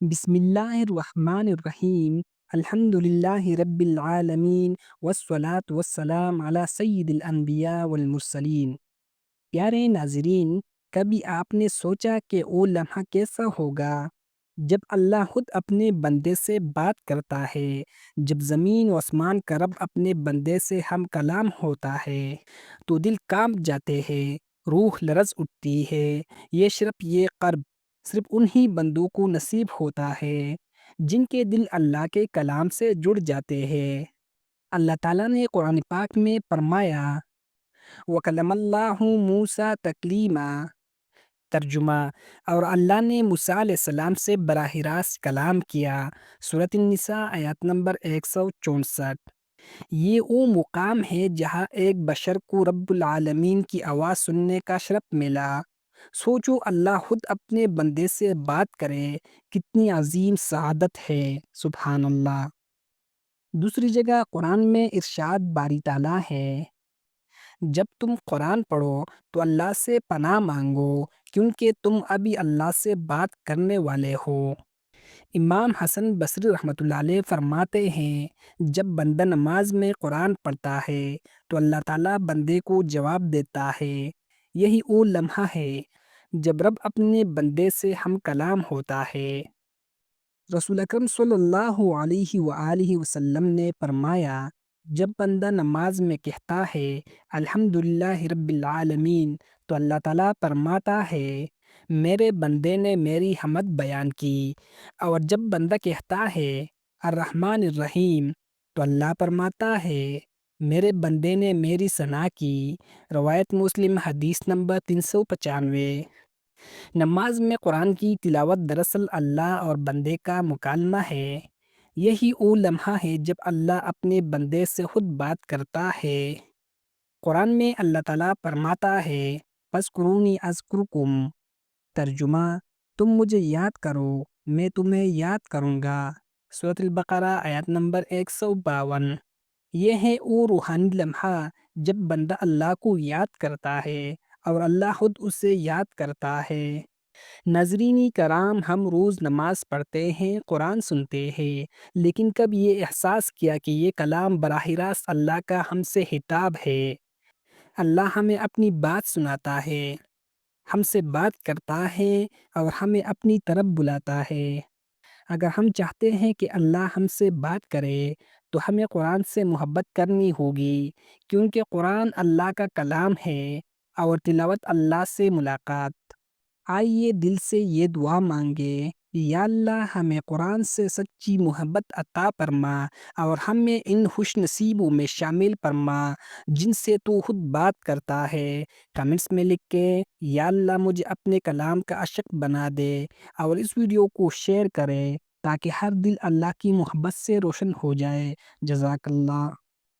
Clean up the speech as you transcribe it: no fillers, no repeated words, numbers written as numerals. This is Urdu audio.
بسم اللہ الرحمن الرحیم الحمد للہ رب العالمین والصلاة والسلام علی سید الانبیاء والمرسلین۔ پیارے ناظرین، کبھی آپ نے سوچا کہ وہ لمحہ کیسا ہوگا جب اللہ خود اپنے بندے سے بات کرتا ہے، جب زمین و آسمان کا رب اپنے بندے سے ہم کلام ہوتا ہے تو دل کانپ جاتے ہیں، روح لرز اٹھتی ہے۔ یہ شرف، یہ قرب صرف انہی بندوں کو نصیب ہوتا ہے جن کے دل اللہ کے کلام سے جڑ جاتے ہیں۔ اللہ تعالیٰ نے قرآن پاک میں فرمایا، وَكَلَّمَ اللَّهُ مُوسَىٰ تَكْلِيمًا، ترجمہ، اور اللہ نے موسیٰ علیہ السلام سے براہ راست کلام کیا۔ سورۃ النساء آیت نمبر 164۔ یہ وہ مقام ہے جہاں ایک بشر کو رب العالمین کی آواز سننے کا شرف ملا۔ سوچو، اللہ خود اپنے بندے سے بات کرے، کتنی عظیم سعادت ہے، سبحان اللہ۔ دوسری جگہ قرآن میں ارشاد باری تعالیٰ ہے، جب تم قرآن پڑھو تو اللہ سے پناہ مانگو کیونکہ تم ابھی اللہ سے بات کرنے والے ہو۔ امام حسن بصری رحمۃ اللہ علیہ فرماتے ہیں، جب بندہ نماز میں قرآن پڑھتا ہے تو اللہ تعالیٰ بندے کو جواب دیتا ہے۔ یہی وہ لمحہ ہے جب رب اپنے بندے سے ہم کلام ہوتا ہے۔ رسول اکرم صلی اللہ علیہ وآلہ وسلم نے فرمایا، جب بندہ نماز میں کہتا ہے الحمدللہ رب العالمین تو اللہ تعالیٰ فرماتا ہے، میرے بندے نے میری حمد بیان کی۔ اور جب بندہ کہتا ہے الرحمن الرحیم تو اللہ فرماتا ہے، میرے بندے نے میری ثنا کی۔ روایت مسلم، حدیث نمبر 395۔ نماز میں قرآن کی تلاوت دراصل اللہ اور بندے کا مکالمہ ہے۔ یہی وہ لمحہ ہے جب اللہ اپنے بندے سے خود بات کرتا ہے۔ قرآن میں اللہ تعالیٰ فرماتا ہے، فَاذْكُرُونِی أَذْكُرْكُمْ، ترجمہ، تم مجھے یاد کرو، میں تمہیں یاد کروں گا۔ سورۃ البقرہ آیت نمبر 152۔ یہ ہے وہ روحانی لمحہ جب بندہ اللہ کو یاد کرتا ہے اور اللہ خود اسے یاد کرتا ہے۔ ناظرین کرام، ہم روز نماز پڑھتے ہیں، قرآن سنتے ہیں، لیکن کب یہ احساس کیا کہ یہ کلام براہ راست اللہ کا ہم سے خطاب ہے؟ اللہ ہمیں اپنی بات سناتا ہے، ہم سے بات کرتا ہے اور ہمیں اپنی طرف بلاتا ہے۔ اگر ہم چاہتے ہیں کہ اللہ ہم سے بات کرے تو ہمیں قرآن سے محبت کرنی ہوگی، کیونکہ قرآن اللہ کا کلام ہے اور تلاوت اللہ سے ملاقات۔ آئیے دل سے یہ دعا مانگے، یا اللہ ہمیں قرآن سے سچی محبت عطا فرما اور ہمیں ان خوش نصیبوں میں شامل فرما جن سے تو خود بات کرتا ہے۔ کمنٹس میں لکھ کے یا اللہ مجھے اپنے کلام کا عاشق بنا دے، اور اس ویڈیو کو شیئر کرے تاکہ ہر دل اللہ کی محبت سے روشن ہو جائے۔ جزاک اللہ۔